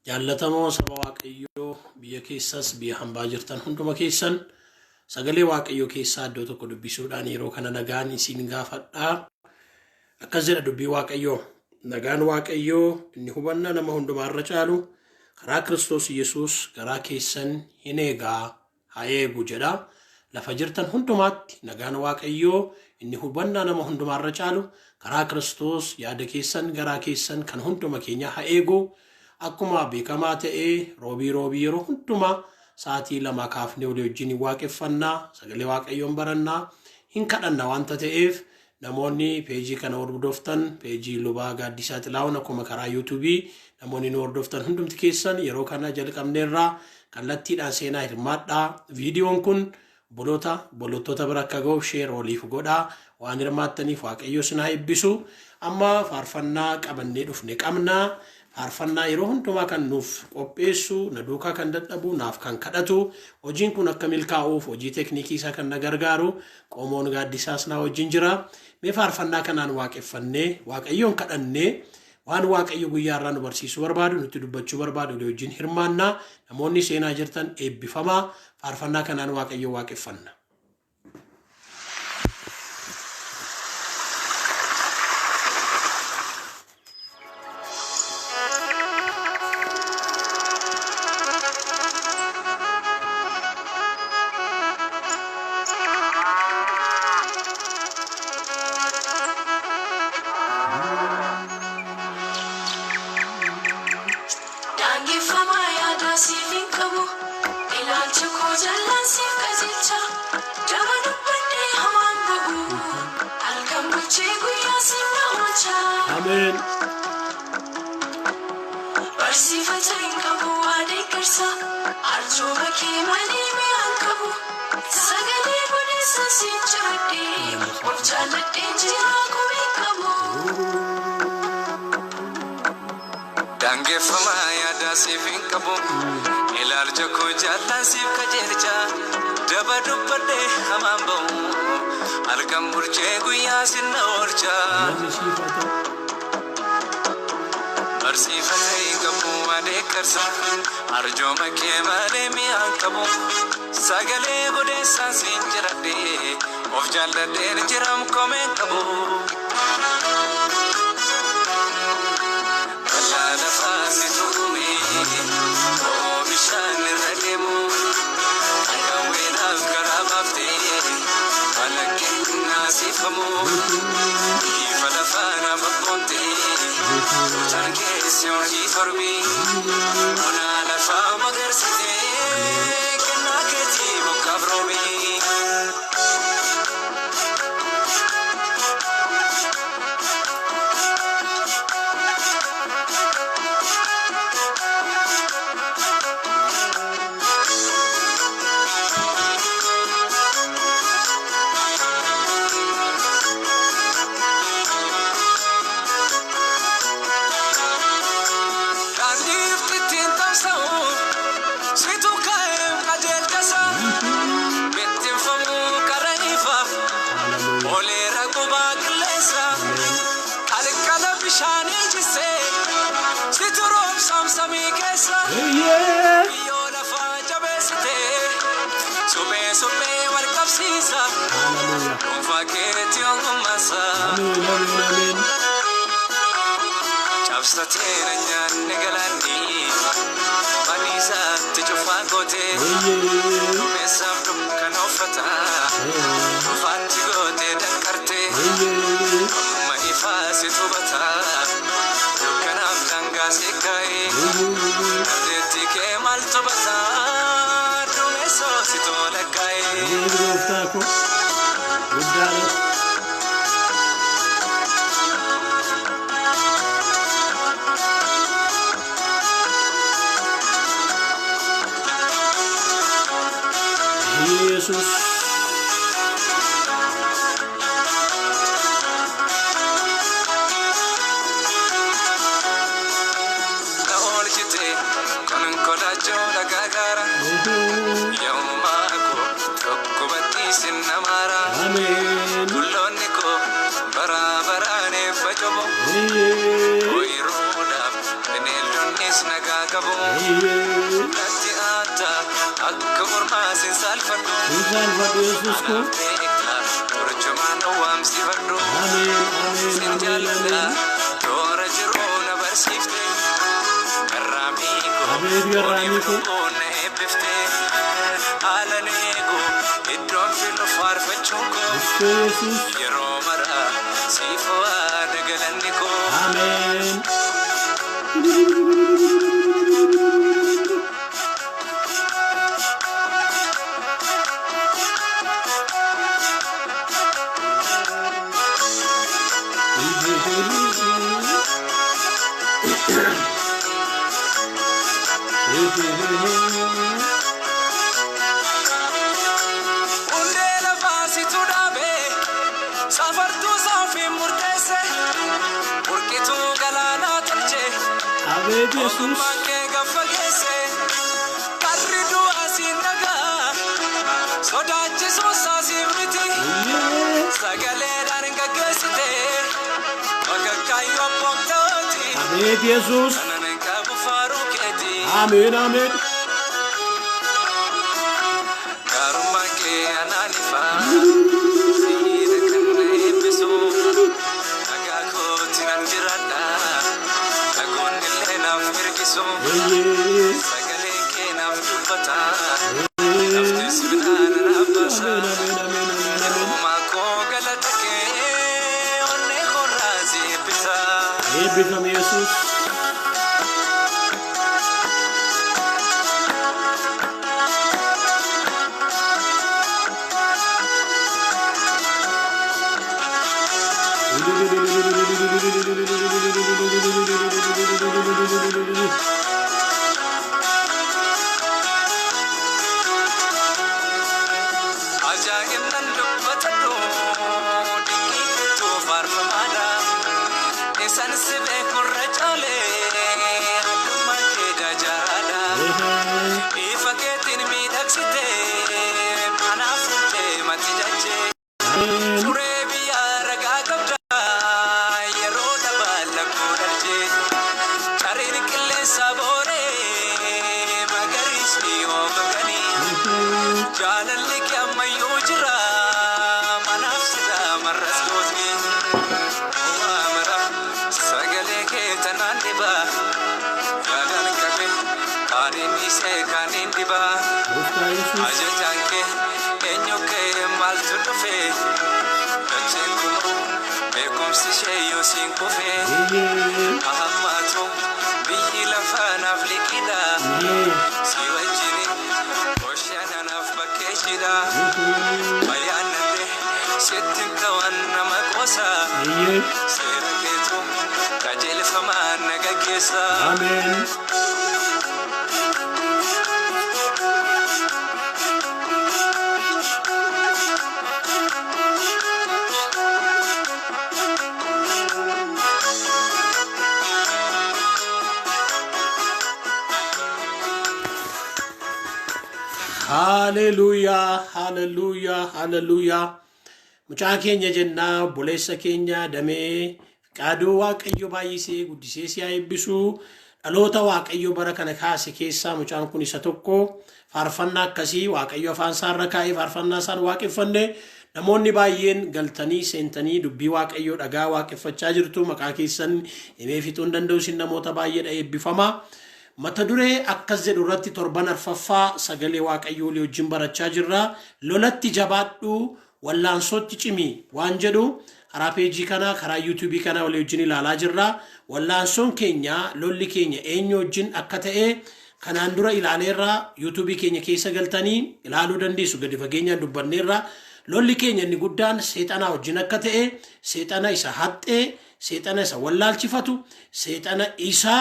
Jaallatamoo saba waaqayyoo biyya keessas biyya hambaa jirtan hunduma keessan sagalee waaqayyoo keessaa iddoo tokko dubbisuudhaan yeroo kana nagaan isin gaafadhaa. Akkas jedha dubbii waaqayyoo. Nagaan waaqayyoo inni hubannaa nama hundumaarra caalu karaa Kiristoos Yesuus garaa keessan hin eegaa haa eegu jedha. Lafa jirtan hundumaatti nagaan waaqayyoo inni hubannaa nama hundumaarra caalu karaa Kiristoos yaada keessan garaa keessan kan hunduma keenya haa eegu. Akkuma beekamaa ta'ee roobii yeroo hundumaa sa'aatii 2 kaafnee walii wajjin waaqeffannaa sagalee waaqayyoon barannaa hin kadhanna wanta ta'eef namoonni peejii kana hordoftan peejii lubaa gaaddisaa xilaawun akkuma karaa YouTube namoonni nu hordoftan hundumti keessan yeroo kana jalqabneerraa kallattiidhaan seenaa hirmaadhaa. Viidiyoon kun bolottoota bira akka ga'uuf sheer waliif godhaa waan hirmaattaniif waaqayyo isin haa eebbisu. Amma faarfannaa qabannee dhufne qabna. Faarfannaa yeroo hundumaa kan nuuf qopheessu na duukaa kan dadhabu naaf kan kadhatu hojiin kun akka milkaa'uuf hojii tekniikii isaa kan na gargaaru qomoon gaaddisaas na wajjin jira. Mee faarfannaa kanaan waaqeffannee waaqayyoon kadhannee waan waaqayyo guyyaa irraa nu barsiisuu barbaadu nutti dubbachuu barbaadu wajjin hirmaannaa. Namoonni seenaa jirtan eebbifamaa. Faarfannaa kanaan waaqayyo waaqeffanna. Amen. Dangefama yaada sifin kabu ilaalcha koo jaallan sif kajeelcha daba dubbadhe hamaan ba'u halkan burjee guyyaa sinna oolcha barsiifatee qabu adeekkarsa arjooma kee malee mi'aan qabu sagalee godeessaan siin jiradhe of jaalladheen jiram komeen qabu. Jesus. nagaa qabu natti aata akka mormaa sinsalfadhu Yesus ko Orchumaan waamsifadhu sin jaalladha toora jiruu na barsiifte garraamii koo na eebbifte haalan eegu iddoon filu faarfachuun koo yeroo mara siif waada galanni koo Amen. Hundee lafaasitu dhaabe safartuu saafii murteesse burqituu galaanaa tolche Amen Yesus. ogummaan kee gaffageesse karri du'aa siin nagaa sodaachisuus saasiif miti sagaleedhaan gaggeessite bakkakkaayyoo abboomtaati Amen Yesus. kanan qabu faaruu keeti Amen amen. Karummaan kee anaanifaa siidha kan na eebbisu nagaa kooti nan jiraadha dhagoonni illee naaf mirgisu sagaleen kee naaf dubbata naftis midhaan naaf baasa yeroomaa koo galata kee onnee koorraa si eebbisa. Eebbifame Yesus. Ajaa'ibnan dubbatadhu dinqiitu faarfamaadha isaan si beekurra caale addummaan kee jajaadha ifa keetiin miidhagsite anaaf fuutee mati jachee furee biyyaa ragaa qabda yeroo dabaalakkoo dhalchee cariin qilleensa booree magariisni hoogaganii jaalalli kee ammayyuu jira manaaf sidaa marras gootni waamara sagalee kee tanaan dhiba yaadaan qabe kaaniin dhiisee kaaniin dhiba Gooftaa Yesus. ajajaan kee eenyu kee maaltu dhufe dacheen kun beekumsi ishee yoo siin kufe ahammaatu biyyi lafaa naaf liqidha si wajjini boshananaaf bakkeeshidha ayyaannate sittin ta'an nama qoosa seera keetu qajeelfamaan na gaggeessa. Amen. Hallelujah, hallelujah, hallelujah. Mucaa keenya jennaa boleessa keenya damee qaaduu waaqayyo baay'isee guddisee si haa eebbisu. Dhaloota waaqayyo bara kana kaase keessaa mucaan kun isa tokko faarfannaa akkasii waaqayyo afaan isaarra kaa'ee faarfannaa isaan waaqeffanne namoonni baay'een galtanii seentanii dubbii waaqayyo dhagaa waaqeffachaa jirtu. Maqaa keessan himee fixuu hin danda'u isin namoota baay'eedha eebbifama. Mata duree akkas jedhu irratti torban arfaffaa sagalee waaqayyoo wajjin barachaa jirra. Lolatti jabaadhu wallaansootti cimi waan jedhu karaa peejii kana karaa yuutuubii kana walii wajjin ilaalaa jirra. Wallaansoon keenya lolli keenya eenyu wajjin akka ta'e kanaan dura ilaaleerra yuutuubii keenya keessa galtanii ilaaluu dandeessu. Gadi fageenyaan dubbanneerra. Lolli keenya inni guddaan seexanaa wajjin akka ta'e seexana isa haxxee seexana isa wallaalchifatu seexana isa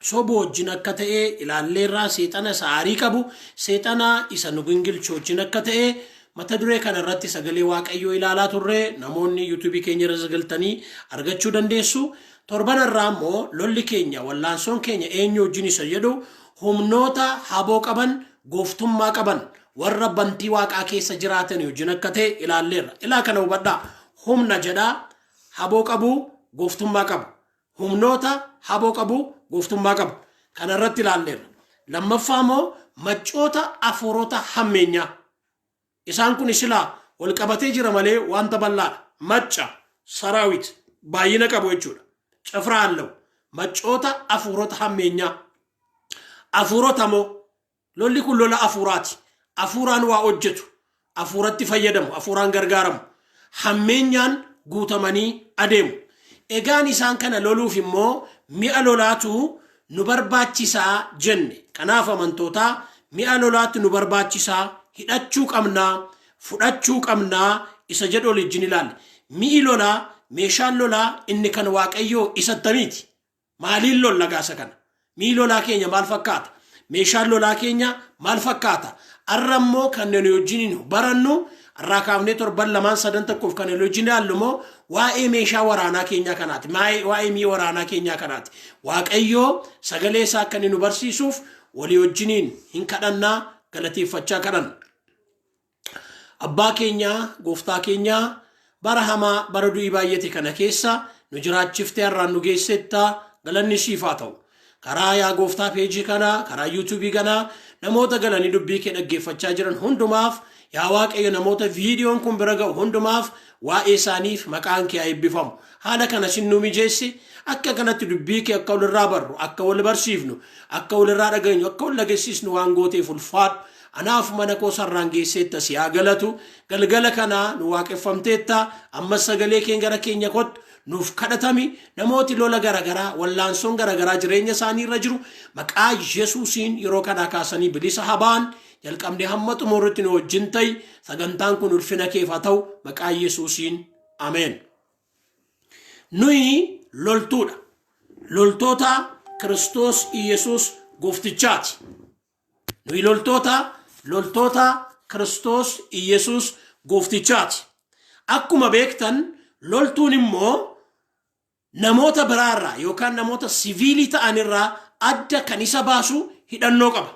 sobo wajjin akka ta'e ilaalleerraa seexana isa aarii qabu seexana isa nu gingilchu wajjin akka ta'e mata duree kana irratti sagalee waaqayyoo ilaalaa turre namoonni yuutuubii keenya irra galtanii argachuu dandeessu. Torban irraa immoo lolli keenya wallaansoon keenya eenyu wajjin isa jedhu humnoota haboo qaban gooftummaa qaban warra bantii waaqaa keessa jiraatan wajjin akka ta'e ilaalleerra. Ilaa kana hubadhaa humna jedhaa haboo qabu gooftummaa qabu humnoota haboo qabu gooftummaa qabu. kanarratti ilaalleerra. Lammaffaa immoo macoota afuurota hammeenyaa. Isaan kun silaa wal qabatee jira malee wanta bal'aadha. Macca saraawit baay'ina qabu jechuudha. Cifraa allahu macoota afuurota hammeenyaa. Afuurota moo lolli kun lola afuuraati. Afuuraan waa hojjetu. Afuuratti fayyadamu. Afuuraan gargaaramu. Hammeenyaan guutamanii adeemu. Egaan isaan kana loluuf immoo mi'a lolaatu nu barbaachisaa jenne. Kanaaf amantootaa mi'a lolaatu nu barbaachisaa hidhachuu qabnaa, fudhachuu qabnaa isa jedhu wajjin ilaalle. Mi'i lolaa, meeshaan lolaa inni kan Waaqayyoo isattamiiti. Maaliin lolla gaasa kana? Mi'i lolaa keenya maal fakkaata? Meeshaan lolaa keenya maal fakkaata? Arra immoo kan nu wajjin barannu arraa kaafnee 7-2-3 kan nu wajjin ilaallu immoo waa'ee meeshaa waraanaa keenya kanaati. Waa'ee mi'a waraanaa keenya kanaati. Waaqayyoo sagalee isaa akka nu barsiisuuf walii wajjiniin hin kadhannaa, galateeffachaa kadhanna. Abbaa keenya, gooftaa keenya, bara hamaa bara du'ii baay'ate kana keessa nu jiraachiftee har'aan nu geessetta, galanni siif haa ta'u. Karaa yaa gooftaa peejii kana, karaa yuutuubii kana namoota galanii dubbii kee dhaggeeffachaa jiran hundumaaf, yaa Waaqayyo namoota viidiyoon kun bira ga'u hundumaaf waa'ee isaaniif maqaan kee haa eebbifamu. Haala kana sin nu mijeessi, akka kanatti dubbii kee akka walirraa barru, akka wal barsiifnu, akka walirraa dhageenyu, akka wal dhageessisnu waan gooteef ulfaadhu. Anaaf mana koo sarraan geesseetta si haa galatu. Galgala kana nu waaqeffamteetta, ammas sagalee kee gara keenya kottu nuuf kadhatami. Namooti lola garagaraa, wallaansoon garagaraa jireenya isaanii irra jiru maqaa Yesuusiin yeroo kana kaasanii bilisa habaan jalqabnee hamma xumurrutti nu wajjin ta'i. Sagantaan kun ulfina keef haa ta'u maqaa Yesuusiin ameen. Nuyi loltuudha. Loltoota Kiristoos Iyesuus gooftichaati. Nuyi loltoota Kiristoos Iyesuus gooftichaati. Akkuma beektan loltuun immoo namoota biraarraa yookaan namoota siviilii ta'anirraa adda kan isa baasu hidhannoo qaba.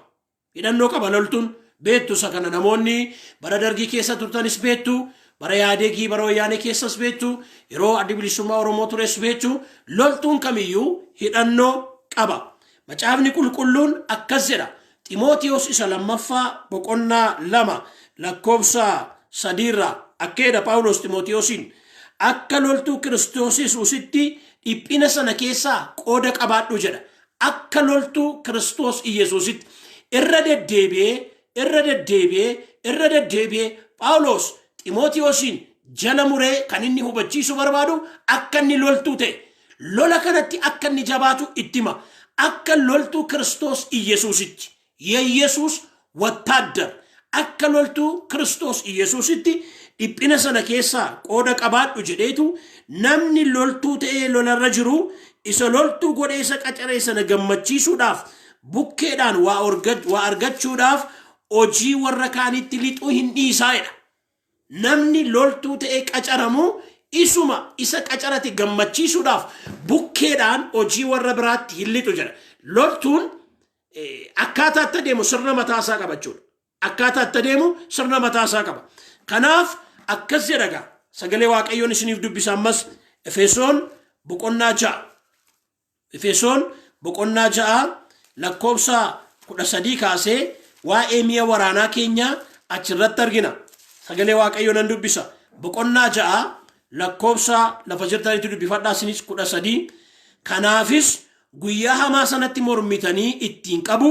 Hidhannoo qaba loltuun. Beektu isa kana namoonni bara dargii keessa turtanis beektu, bara yaadeegii bara wayyaanee keessas beektu, yeroo adda bilisummaa Oromoo tures beektu, loltuun kamiyyuu hidhannoo qaba. Macaafni qulqulluun akkas jedha. Ximootiyoos isa lammaffaa boqonnaa 2 lakkoofsa 3 akka jedha Phaawulos Ximootiyoosiin akka loltuu Kiristoos Yesuusitti dhiphina sana keessaa qooda qabaadhu jedha. Akka loltuu Kiristoos Yesuusitti irra deddeebi'ee Phaawulos Ximootiyoosiin jala muree kan inni hubachiisu barbaadu akka inni loltuu ta'e, lola kanatti akka inni jabaatu itti hima. Akka loltuu Kiristoos Yesuusitti የኢየሱስ ወታደር akka loltuu Kiristoos Iyesuusitti dhiphina sana keessaa qooda qabaadhu jedheetu namni loltuu ta'ee lolarra jiru isa loltuu godhee isa qacaree sana gammachiisuudhaaf bukkeedhaan waa argachuudhaaf hojii warra kaanitti lixuu hin dhiisaayedha. Namni loltuu ta'ee qacaramu isuma isa qacarate gammachiisuudhaaf bukkeedhaan hojii warra biraatti hin lixu jedha. Loltuun akkaataa itti deemu sirna mataasaa qaba jechuudha. Akkaataa itti deemu sirna mataasaa qaba. Kanaaf akkas jedhaga sagalee Waaqayyoon isiniif dubbisa ammas Efesoon boqonnaa 6 lakkoofsa 13 kaasee waa'ee mi'a waraanaa keenya achirratti argina. Sagalee Waaqayyoon nan dubbisa. Boqonnaa 6 lakkoofsa lafa jirtanitti dubbifadhaa isinis 13. Kanaafis guyyaa hamaa sanatti mormitanii ittiin qabu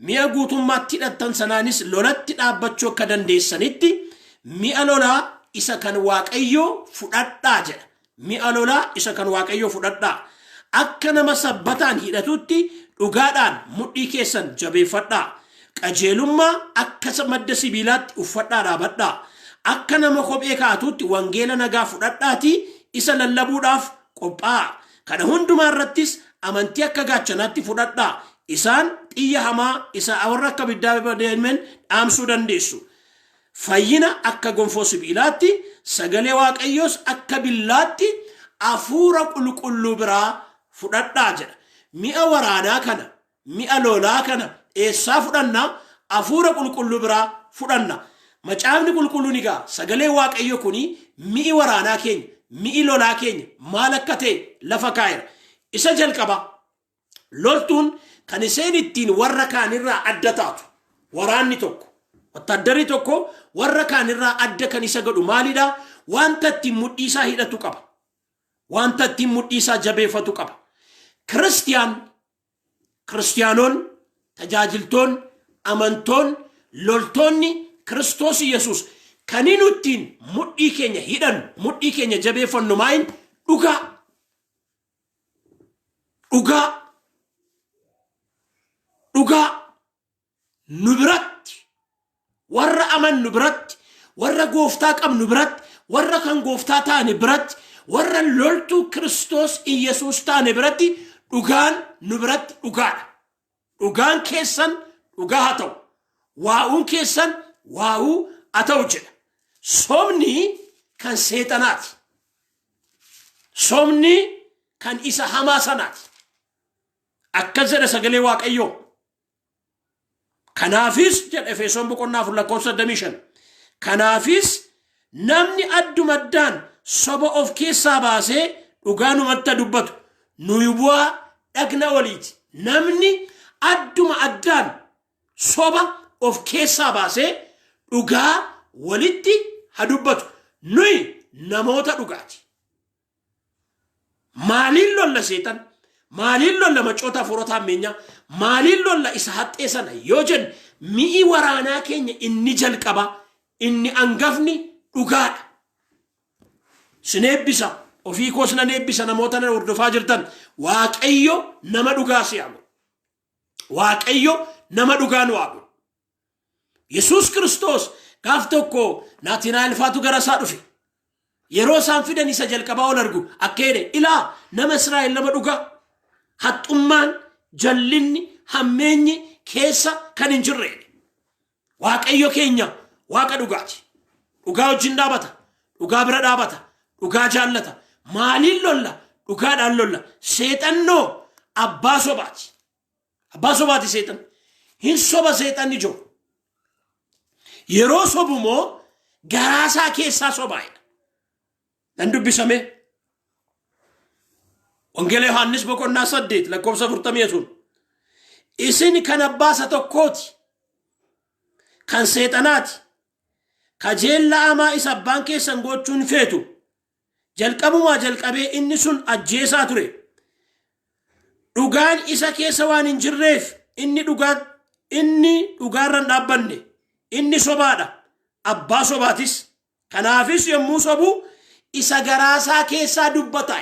mi'a guutummaatti hidhattan sanaanis lolatti dhaabbachuu akka dandeessanitti mi'a lolaa isa kan Waaqayyoo fudhadhaa jedha. Mi'a lolaa isa kan Waaqayyoo fudhadhaa. Akka nama sabbataan hidhatutti dhugaadhaan mudhii keessan jabeeffadhaa. Qajeelummaa akka madda sibiilaatti uffadhaa dhaabadhaa. Akka nama kophee kaatutti wangeela nagaa fudhadhaati isa lallabuudhaaf qophaa'a. Kana hundumaa irrattis amantii akka gaachanaatti fudhadhaa. Isaan xiyya hamaa isa warra akka biddaa deemen dhaamsuu dandeessu. Fayyina akka gonfoo sibiilaatti, sagalee Waaqayyoos akka billaatti hafuura qulqulluu biraa fudhadhaa jedha. Mi'a waraanaa kana, mi'a lolaa kana eessaa fudhanna? Hafuura qulqulluu biraa fudhanna. Macaafni qulqulluun egaa sagalee Waaqayyoo kuni mi'i waraanaa keenya, mi'i lolaa keenya maal akka ta'e lafa kaa'eera. Isa jalqaba loltuun kan iseen ittiin warra kaanirraa adda taatu. Waraanni tokko wattaadarri tokko warra kaanirraa adda kan isa godhu maalidha? Wanta ittiin mudhii isaa hidhatu qaba. Wanta ittiin mudhii isaa jabeeffatu qaba. Kiristiyaanoon, tajaajiltoon, amantoon, loltoonni Kiristoos Yesuus kan inni ittiin mudhii keenya hidhan, mudhii keenya jabeeffannu maayin? Dhugaa. Nu biratti warra amannu biratti, warra gooftaa qabnu biratti, warra kan gooftaa taane biratti, warra loltuu Kiristoos Yesuus taane biratti dhugaan nu biratti dhugaadha. Dhugaan keessan dhugaa haa ta'u, waa'uun keessan waa'uu haa ta'u jedha. Sobni kan seexanaati. Sobni kan isa hamaa sanaati. Akkas jedha sagalee Waaqayyoo. Kanaafis jedha Efesoon boqonnaa 4:25. Kanaafis namni addumaddaan soba of keessaa baasee dhugaanumatti dubbatu nuyi bu'aa dhagna waliiti. Namni adduma addaan soba of keessaa baasee dhugaa walitti haa dubbatu nuyi namoota dhugaati. Maaliin lolla seetan? Maaliin lolla macoota hafuurota hammeenyaa? Maaliin lolla isa haxxee sana yoo jennu mi'i waraanaa keenya inni jalqaba, inni angafni dhugaadha. Sin eebbisa, ofii koos nan eebbisa namoota nan hordofaa jirtan. Waaqayyo nama dhugaa si haa godhu. Waaqayyo nama dhugaa nu haa godhu. Yesuus Kiristoos gaaf tokko Naatinaa'el faatu gara isaa dhufe. Yeroo isaan fidan isa jalqabaa ol argu akka jedhe ilaa nama Israa'el nama dhugaa. Haxxummaan, jallinni, hammeenyi keessa kan hin jirre. Waaqayyo keenya Waaqa dhugaati. Dhugaa wajjin dhaabata. Dhugaa bira dhaabata. Dhugaa jaallata. Maaliin lolla? Dhugaadhaan lolla. Seexannoo abbaa sobaati. Abbaa sobaati seexan. Hin soba seexanni jiru. Yeroo sobu moo garaasaa keessaa sobaa'edha. Nan dubbisame. Wangeela Yohaannis boqonnaa 8 lakkoofsa 40. Isin kan abbaasa tokkooti. Kan seexanaati. Kajeellaa hamaa isa abbaan keessan gochuun feetu. Jalqabumaa jalqabee inni sun ajjeesaa ture. Dhugaan isa keessa waan hin jirreef inni dhugaarran dhaabbanne. Inni sobaadha. Abbaa sobaatis. Kanaafis yommuu sobu isa garaasaa keessaa dubbata.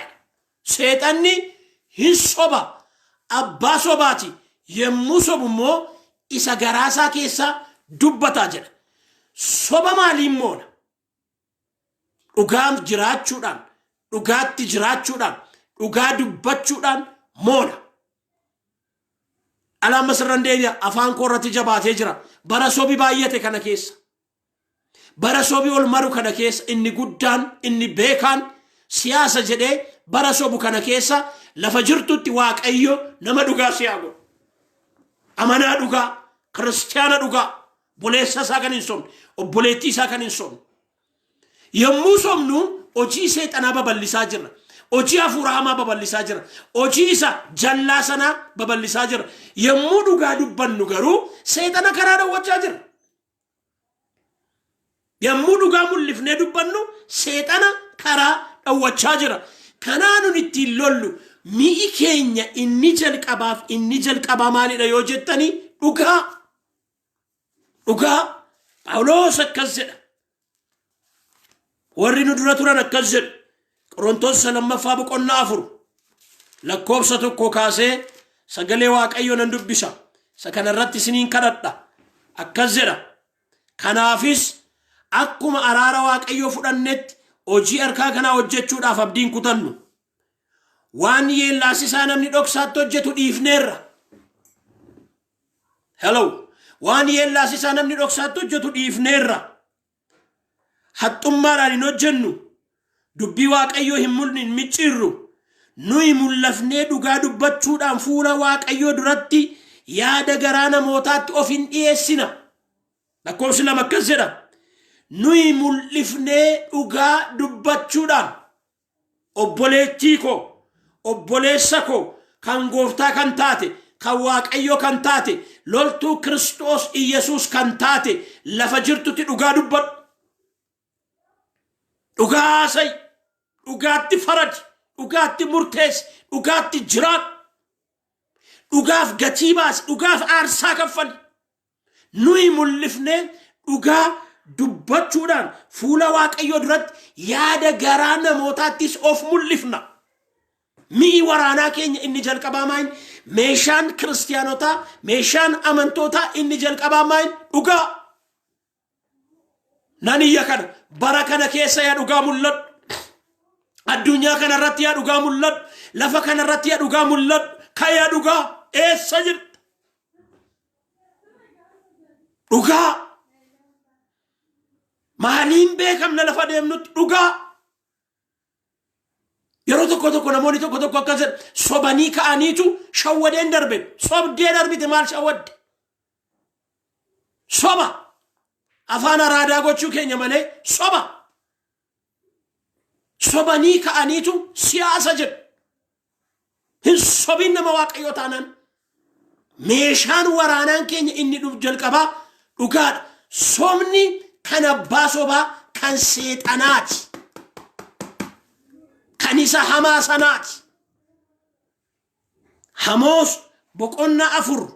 Seexanni hin soba. Abbaa sobaati. Yommuu sobu immoo isa garaasaa keessaa dubbataa jedha. Soba maaliin moona? Dhugaan jiraachuudhaan, dhugaatti jiraachuudhaan, dhugaa dubbachuudhaan moona. Alaama sirran deebi'a afaan koo irratti jabaatee jira. Bara sobi baay'ate kana keessa. Bara sobi ol maru kana keessa inni guddaan, inni beekaan siyaasa jedhee bara sobu kana keessa lafa jirtutti Waaqayyo nama dhugaa si haa godhu. Amanaa dhugaa, kiristiyaana dhugaa, obboleessa isaa kan hin sobne, obboleettii isaa kan hin sobne. Yommuu sobnu hojii seexanaa babal'isaa jirra. Hojii hafuura hamaa babal'isaa jira. Hojii isa jallaa sanaa babal'isaa jira. Yommuu dhugaa dubbannu garuu seexana karaa dhawwachaa jira. Yommuu dhugaa mul'ifnee dubbannu seexana karaa dhawwachaa jira. Kanaa nun ittiin lollu mi'i keenya inni jalqabaa maalidha yoo jettanii dhugaa. Dhugaa Phaawulos akkas jedha. Warri nu dura turan akkas jedhu. Qorontos lammaffaa boqonnaa 4 lakkoofsa 1 kaasee sagalee Waaqayyoo nan dubbisa. Isa kanarratti isiniin kadhadha. Akkas jedha. Kanaafis akkuma araara Waaqayyoo fudhannetti hojii harkaa kanaa hojjechuudhaaf abdiin kutannu. Waan yeellaasisaa namni dhoksaatti hojjetu dhiifneerra. Hello. Waan yeellaasisaa namni dhoksaatti hojjetu dhiifneerra. Haxxummaadhaan hin hojjennu. Dubbii Waaqayyoo hin micciirru. Nuyi mul'afnee dhugaa dubbachuudhaan fuula Waaqayyoo duratti yaada garaa namootaatti of hin dhiyeessina. Lakkoofsi 2 akkas jedha. Nuyi mul'ifnee dhugaa dubbachuudhaan obboleettii koo, obboleessa koo, kan gooftaa kan taate kan waaqayyo kan taate loltuu Kiristoos Iyesuus kan taate lafa jirtutti dhugaa dubbadhu. Dhugaa say, dhugaatti farad, dhugaatti murtees, dhugaatti jiraat, dhugaaf gatii baas, dhugaaf aarsaa kaffali. Nuyi mul'ifnee dhugaa dubbachuudhaan fuula waaqayyo duratti yaada garaa namootaattis of mul'ifna. Mi'i waraanaa keenya inni jalqabaa maayin? Meeshaan kiristaanotaa, meeshaan amantootaa inni jalqabaa maayin? Dhugaa. Naniyya kana bara kana keessa yaa dhugaa mul'adhu. Addunyaa kana irratti yaa dhugaa mul'adhu. Lafa kana irratti yaa dhugaa mul'adhu. Kan yaa dhugaa eessa jirta? Dhugaa. Maaliin beekamna lafa deemnutti? Dhugaa. Yeroo tokko namoonni tokko akkas sobanii ka'aniitu shawwadeen darbe. Sobdee darbite maal shawwadde? Soba. Afaan araadaa gochuu keenya malee soba. Sobanii ka'aniitu siyaasa jedhu. Hin sobin nama waaqayyo taanaan. Meeshaan waraanaan keenya inni jalqabaa dhugaadha. Sobni kan abbaa sobaa kan seexanaati. Kan isa hamaa sanaati. Hamoos boqonnaa 4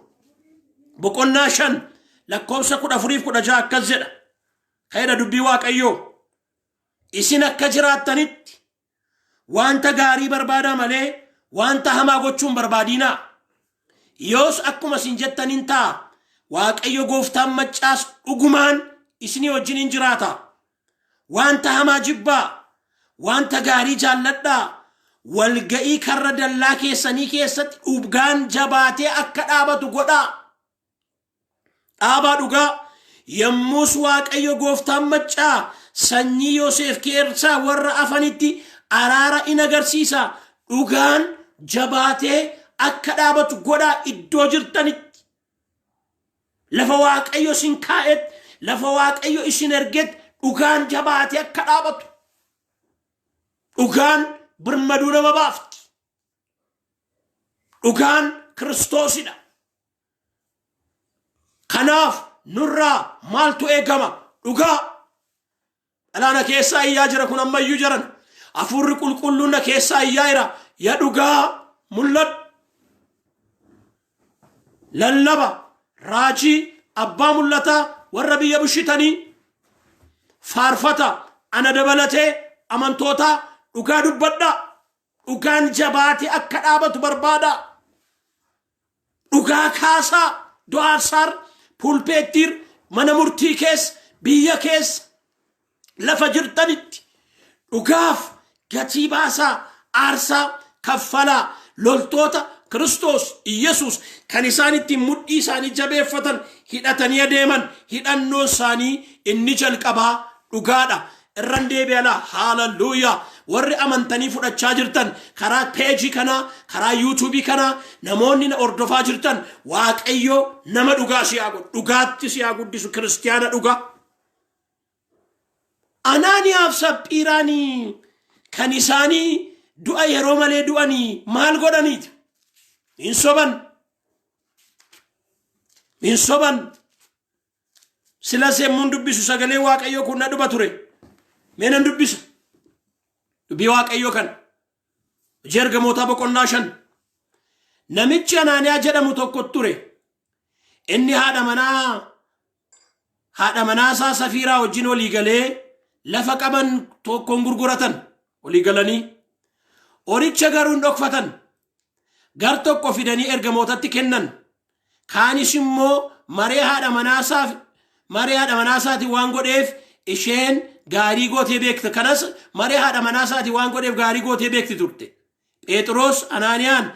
boqonnaa 5 lakkoofsa 14-16 akkas jedha. Kayda dubbii waaqayyoo. Isin akka jiraattanitti wanta gaarii barbaadaa malee wanta hamaa gochuun barbaadinaa. Yoos akkuma isin jettaniin ta'a. Waaqayyo gooftaan maccaas dhugumaan isinii wajjin hin jiraata. Wanta hamaa jibbaa, wanta gaarii jaalladhaa. Walga'ii karra dallaa keessanii keessatti dhugaan jabaatee akka dhaabatu godhaa. Dhaabaa dhugaa. Yommus waaqayyo gooftaan maccaa sanyii Yoosef keessaa warra afanitti araara in agarsiisa. Dhugaan jabaatee akka dhaabatu godhaa iddoo jirtanitti. Lafa waaqayyo isin kaa'et, lafa waaqayyo isin erget dhugaan jabaatee akka dhaabatu. Dhugaan birmaduu nama baafti. Dhugaan Kiristoosidha. Kanaaf nurraa maaltu eegama? Dhugaa. Alaana keessaa iyyaa jira kun ammayyuu jiran. Hafuurri qulqulluun na keessaa iyyaa jira. Ya dhugaa mul'adhu. Lallaba raajii abbaa mul'ataa warra biyya bushitanii faarfata ana dabalatee amantoota dhugaa dubbadhaa. Dhugaan jabaatee akka dhaabatu barbaada. Dhugaa kaasaa do'aarsaar pulpeettiir mana murtii keessa biyya keessa lafa jirtanitti dhugaaf gatii baasaa aarsaa kaffalaa. Loltoota Kiristoos Iyesuus kan isaan ittiin mudhii isaanii jabeeffatan hidhatanii adeeman hidhannoon isaanii inni jalqabaa dhugaadha. Irran deebi'alaa haalelluuyaa. Warri amantanii fudhachaa jirtan karaa peejii kanaa karaa yuutuubii kanaa namoonni na ordofaa jirtan waaqayyo nama dhugaa siyaa godhu. Dhugaatti siyaa guddisu kiristiyaana dhugaa. Anaaniyaaf Saphiiraanii kan isaanii du'a yeroo malee du'anii maal godhaniiti? Hin soban. Hin soban. Sila semmuun dubbisu sagalee waaqayyo kun na dhuba ture. Meenan dubbisa. Dubbii waaqayyo kan. Ergamootaa boqonnaa 5. Namichi Anaaniyaa jedhamu tokko ture. Inni haadha manaa isaa Safiiraa wajjin walii galee lafa qaban tokkoon gurguratan. Walii galanii horicha garuu dhokfatan. Gar tokko fidanii ergamootatti kennan. Kaanis immoo maree haadha manaasaati waan godheef isheen gaarii gootee beekte. Kanas maree haadha manaasaati waan godheef gaarii gootee beekti turte. Phexros Anaaniyaan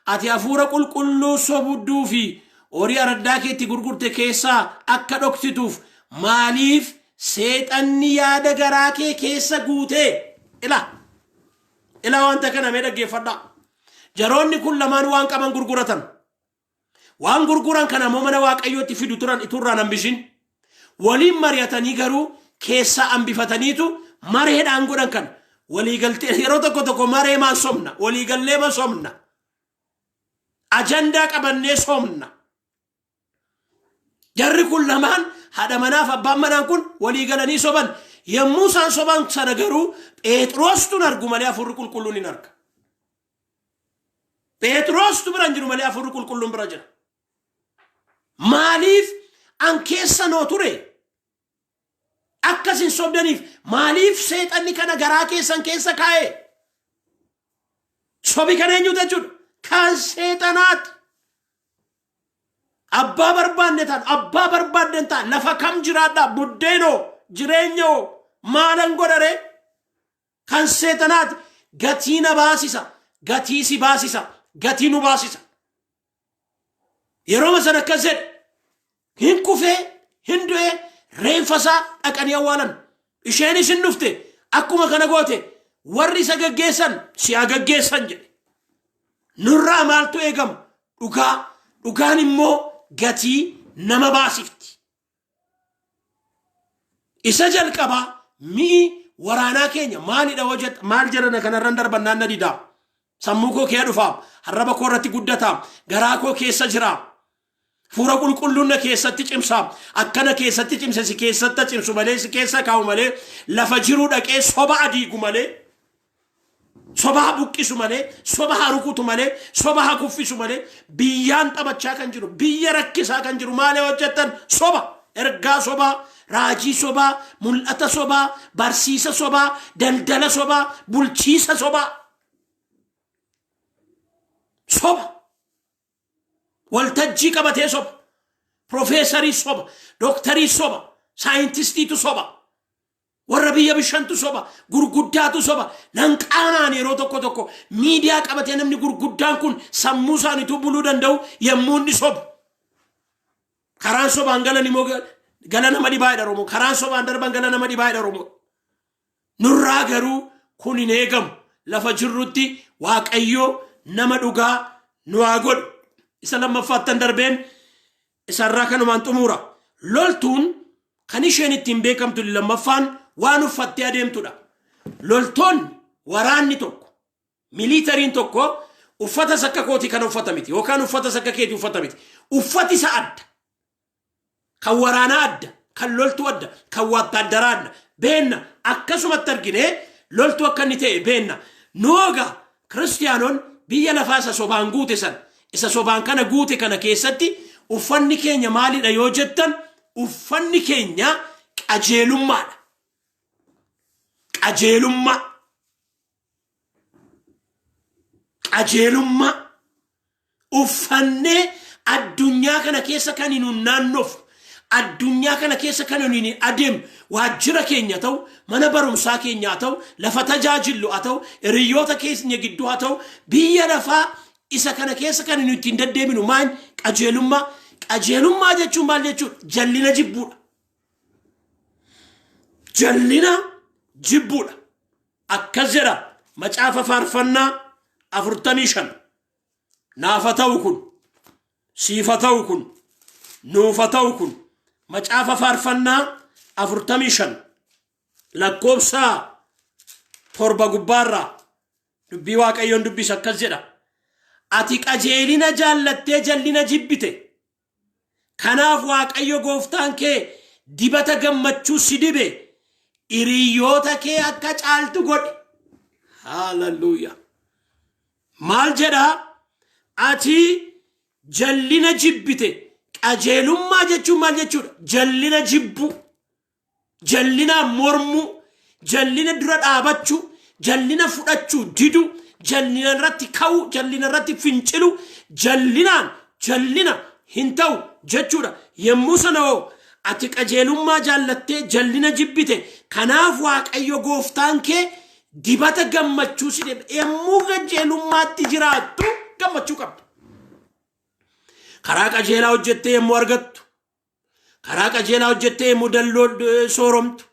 ati hafuura qulqulluu sobduu fi horii araddaa keetti gurgurte keessaa akka dhoksituuf maaliif seexanni yaada garaa kee keessa guutee? Ila wanta kana mee dhaggeeffadhaa. Jaroonni kun lamaan waan qaban gurguratan. Waan gurguran kana immoo mana waaqayyootti fidu turan iturraan hambishin. Waliin mari'atanii garuu keessaa hambifataniitu mareedhaan godhan kan. Waliigaltee yeroo tokko maree maan somna. Waliigallee maan somna. ajanda qabannee soomna. Jarri kun lamaan haadha manaaf abbaan manaan kun walii galanii soban. Yommuu isaan soban sana garuu Phexrostu argu malee Hafuurri Qulqulluun hin arga. Phexrostu bira hin jiru malee Hafuurri Qulqulluun bira jira. Maaliif an keessa noo ture? Akkasin sobdaniif maaliif seexanni kana garaa keessan keessa kaa'e? Sobi kana eenyu jechuudha? Kan seexanaati. Abbaa barbaadden ta'an lafa kam jiraadha buddeenoo jireenyoo maalan godhare? Kan seexanaati. Gatii na baasisa, gatii si baasisa, gatii nu baasisa. Yeroo sana akkas jedhe hin kufee hin du'ee reenfasaa dhaqanii awwaalan. Isheenis hin dhufte akkuma kana goote warri isa gaggeessan si gaggeessan jedhe. Nurraa maaltu eegama? Dhugaan immoo gatii nama baasifti. Isa jalqabaa mi'i waraanaa keenya maalidha hojjeta? Maal jedhana kanarran darbannaan na didaa. Sammuu koo kee dhufaam, harraba koo irratti guddataam, garaa koo keessa jiraam. Fuura qulqulluun na keessatti cimsaam. Akkana keessatti cimse si keessatti cimsu malee si keessa kaa'u malee lafa jiruu dhaqee soba adiigu malee soba buqqisu malee soba harukutu malee soba kuffisu malee biyyaan taphachaa kan jiru biyya rakkisaa kan jiru maalee hojjetan soba ergaa soba raajii soba mul'ata soba barsiisa soba daldala soba bulchiisa soba waltajjii qabatee soba profeesarii soba dooktarii soba saayintistiitu soba warra biyya bishantu soba gurguddaatu soba nan qaanaan yeroo tokko miidiyaa qabatee namni gurguddaan kun sammuu isaaniitu buluu danda'u yommuu inni soba. Karaan sobaan galan immoo gala nama dhibaa'edha Oromoo. Karaan sobaan darban gala nama dhibaa'edha Oromoo. Nurraa garuu kun hin eegamu. Lafa jirrutti Waaqayyoo nama dhugaa nu haa godhu. Isa lammaffaattan darbeen isarraa kanumaan xumura. Loltuun kan isheen ittiin beekamtu lammaffaan waan uffattee adeemtudha. Loltoonni waraanni tokko militariin tokko uffata sakka kooti kan uffata miti yookaan uffata sakka keeti uffata miti. Uffati isa adda. Kan waraanaa adda, kan loltuu adda, kan wattaaddaraa adda. Beenna akkasumatti argine loltuu akka inni ta'e beenna. Nooga kiristiyaanoon biyya lafaa isa sobaan guute san isa sobaan kana guute kana keessatti uffanni keenya maalidha yoo jettan uffanni keenya qajeelummaadha. Qajeelummaa uffannee addunyaa kana keessa kan hin naannoof addunyaa kana keessa kan hin adeemu waajjira keenya ta'u mana barumsaa keenya ta'u lafa tajaajillu haa ta'u hiriyoota keenya gidduu haa ta'u biyya lafaa isa kana keessa kan hin ittiin deddeebinu maal qajeelummaa jechuun maal jechuudha? Jallina jibbuudha. Akkas jedha macaafa faarfannaa 45 naafa ta'u kun siifa ta'u kun nuufa ta'u kun macaafa faarfannaa 45 lakkoobsa 7 gubbaarraa dubbii Waaqayyoon dubbisa akkas jedha. Ati qajeelina jaallattee jallina jibbite. Kanaaf Waaqayyo gooftaan kee dibata gammachuu si dibe. Hiriyoota kee akka caaltu godhe. Hallelujah. Maal jedha? Ati jallina jibbite. Qajeelummaa jechuun maal jechuudha? Jallina jibbu, jallina mormu, jallina dura dhaabachuu, jallina fudhachuu didu, jallina irratti ka'u, jallina irratti fincilu, jallina hin ta'u jechuudha. Yommuu sana ati qajeelummaa jaallattee jallina jibbite. Kanaaf Waaqayyo gooftaan kee dibata gammachuu si dibe. Yommuu qajeelummaatti jiraattu gammachuu qabdu. Karaa qajeelaa hojjettee yommuu argattu, karaa qajeelaa hojjettee yommuu dalloo sooromtu,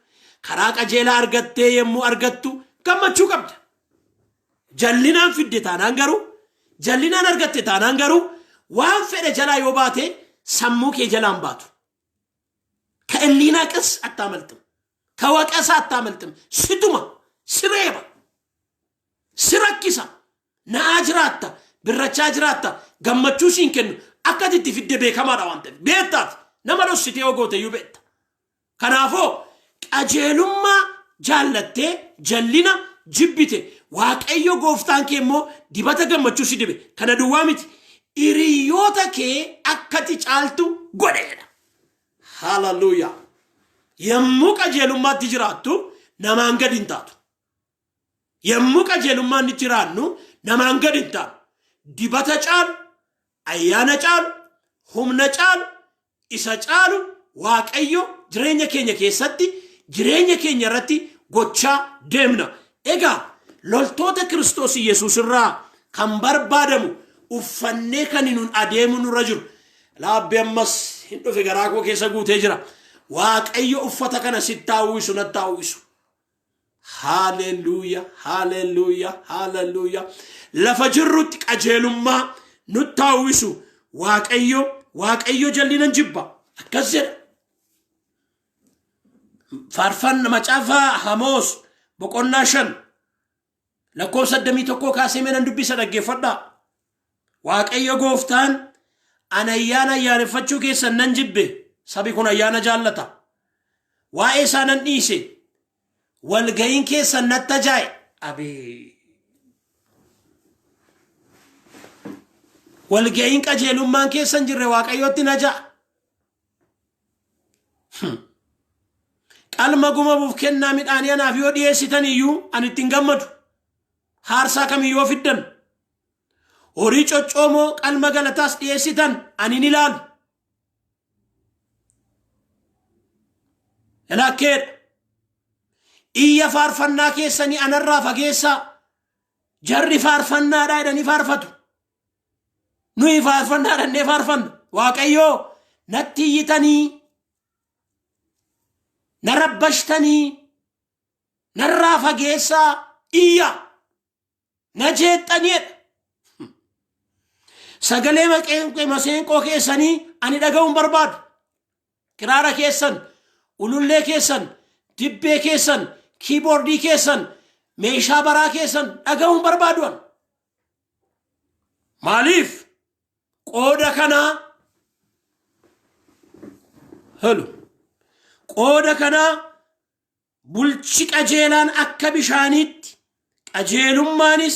karaa qajeelaa argattee yommuu argattu gammachuu qabda. Jallinaan fidde taanaan garuu, jallinaan argatte taanaan garuu waan fedhe jalaa yoo baate sammuu kee jalaan baatu. Ka illiinaa qas attaamaltum, ka waqasa attaamaltum, situma, sireeba, sirakkisa, na'aa jiraatta, birrachaa jiraatta gammachuu siin kennu akkatitti fidde beekamaadha waan ta'eef beektaat nama dhossitee yoo goote iyyuu beekta. Kanaafoo qajeelummaa jaallattee jallina jibbite waaqayyo gooftaan kee immoo dibata gammachuu si dibe kana duwwaa miti hiriyoota kee akkati caaltu godheedha. Hallelujah. Yommuu qajeelummaatti jiraattu namaan gad hin taatu. Yommuu qajeelummaan itti jiraannu namaan gad hin taatu. Dibata caalu, ayyaana caalu, humna caalu, isa caalu waaqayyo jireenya keenya keessatti jireenya keenya irratti gochaa deemna. Egaa loltoota Kiristoos Yesuus irraa kan barbaadamu uffannee kan nun adeemu nurra jiru. Laabbi ammas hin dhufe garaa koo keessa guutee jira. Waaqayyo uffata kana sitti hawwisu natti hawwisu. Hallelujah, hallelujah, hallelujah. Lafa jirrutti qajeelummaa nutti hawwisu waaqayyo jallina jibba. Akkas jedha. Faarfannaa macaafaa Amoos boqonnaa 5 lakkoofsa 81 kaasee meelan dubbisa dhaggeeffadhaa. Waaqayyo gooftaan ana ayyaana ayyaaneffachuu keessan nan jibbe. Sabi kun ayyaana jaallata. Waa'ee isaa nan dhiise. Walga'iin keessan natti ajaaye. Abee. Walga'iin qajeelummaan keessan jirre waaqayyootti na ja'a. Qalma gumamuuf kennaa midhaanii anaaf yoo dhiyeessitan iyyuu ani ittiin gammadu. Haarsaa kamiyyuu fiddan. Horii coccoomoo qalma galataas dhiyeessitan ani ni ilaalu. Elakkeedha. Iyya faarfannaa keessanii anarraa fageessaa. Jarri faarfannaadhaa jedhanii faarfatu. Nuyi faarfannaadhaan nee faarfanna. Waaqayyoo natti iyyitanii na rabbashtanii narraa fageessaa iyya na jeexxaniidha. Sagalee maseenqoo keessanii ani dhaga'uun barbaadu. Kiraara keessan, ulullee keessan, dibbee keessan, kiiboordii keessan, meeshaa baraa keessan dhaga'uun barbaaduan. Maaliif qooda kanaa qooda kanaa bulchi qajeelaan akka bishaaniitti qajeelummaanis